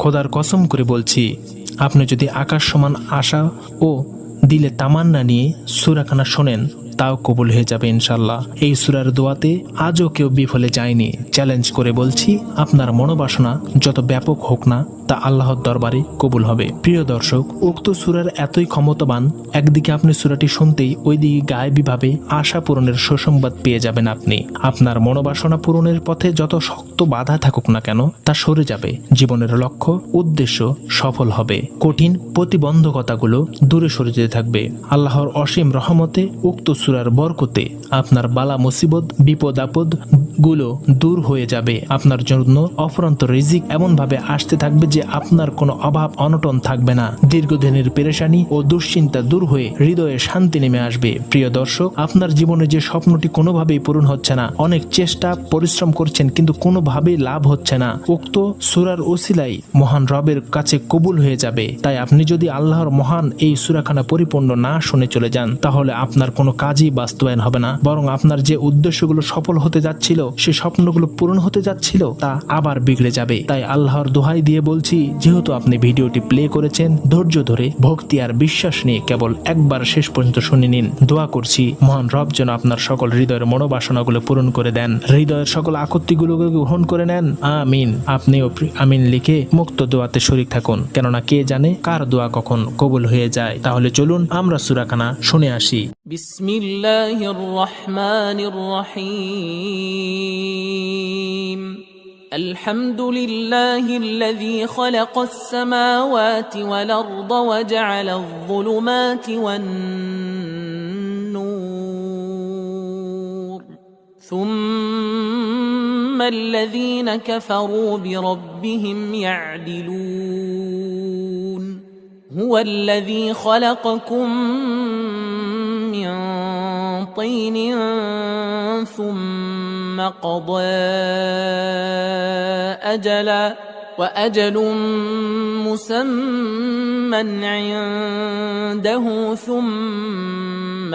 খোদার কসম করে বলছি, আপনি যদি আকাশ সমান আশা ও দিলে তামান্না নিয়ে সূরাখানা শোনেন, তাও কবুল হয়ে যাবে ইনশাল্লাহ। এই সূরার দোয়াতে আজও কেউ বিফলে যায়নি। চ্যালেঞ্জ করে বলছি, আপনার মনোবাসনা যত ব্যাপক হোক না, তা আল্লাহর দরবারে কবুল হবে। প্রিয় দর্শক, উক্ত সূরার এতই ক্ষমতাবান, একদিকে আপনি সূরাটি শুনতেই ওইদিকে গায়েবীভাবে আশা পূরণের সুসংবাদ পেয়ে যাবেন। আপনি আপনার মনোবাসনা পূরণের পথে যত শক্ত বাধা থাকুক না কেন, তা সরে যাবে। জীবনের লক্ষ্য উদ্দেশ্য সফল হবে। কঠিন প্রতিবন্ধকতাগুলো দূরে সরে যেতে থাকবে। আল্লাহর অসীম রহমতে উক্ত সূরার বরকতে আপনার বালা মুসিবত বিপদ আপদ গুলো দূর হয়ে যাবে। আপনার জন্য অফুরন্ত রিজিক এমন ভাবে আসতে থাকবে যে আপনার কোনো অভাব অনটন থাকবে না। দীর্ঘদিনের পেরেশানি ও দুশ্চিন্তা দূর হয়ে হৃদয়ে শান্তি নেমে আসবে। প্রিয় দর্শক, আপনার জীবনে যে স্বপ্নটি কোনোভাবেই পূরণ হচ্ছে না, অনেক চেষ্টা পরিশ্রম করছেন কিন্তু কোনোভাবেই লাভ হচ্ছে না, উক্ত সূরার ওসিলাই মহান রবের কাছে কবুল হয়ে যাবে। তাই আপনি যদি আল্লাহর মহান এই সূরাখানা পরিপূর্ণ না শুনে চলে যান, তাহলে আপনার কোনো কাজই বাস্তবায়ন হবে না, বরং আপনার যে উদ্দেশ্যগুলো সফল হতে যাচ্ছিল, সে স্বপ্নগুলো পূরণ হতে যাচ্ছিল, তা আবার বিগড়ে যাবে। তাই আল্লাহর দোহাই দিয়ে বলছি, যেহেতু আপনি ভিডিওটি প্লে করেছেন, ধৈর্য ধরে ভক্তি আর বিশ্বাস নিয়ে কেবল একবার শেষ পর্যন্ত শুনে নিন। দোয়া করছি মহান রব যেন আপনার সকল হৃদয়ের মনোবাসনাগুলো পূরণ করে দেন, হৃদয়ের সকল আকৃতিগুলোকে গ্রহণ করে নেন। আমিন। আপনিও আমিন লিখে মুক্ত দোয়াতে শরীক থাকুন, কেননা কে জানে কার দোয়া কখন কবুল হয়ে যায়। তাহলে চলুন আমরা সূরাখানা শুনে আসি। বিসমিল্লাহির রহমানির রহিম। আলহামদুলিল্লাহিল্লাযী খালাকাস সামাওয়াতি ওয়াল আরদা ওয়া জা'আলায যুলুমাতি ওয়ান নূর সুম্মাল্লাযীনা কাফারু বিরাব্বিহিম ইয়া'দিলুন হুয়াল্লাযী খালাকাকুম মিন طين ثم قضى أجلا وأجل مسمى عنده ثم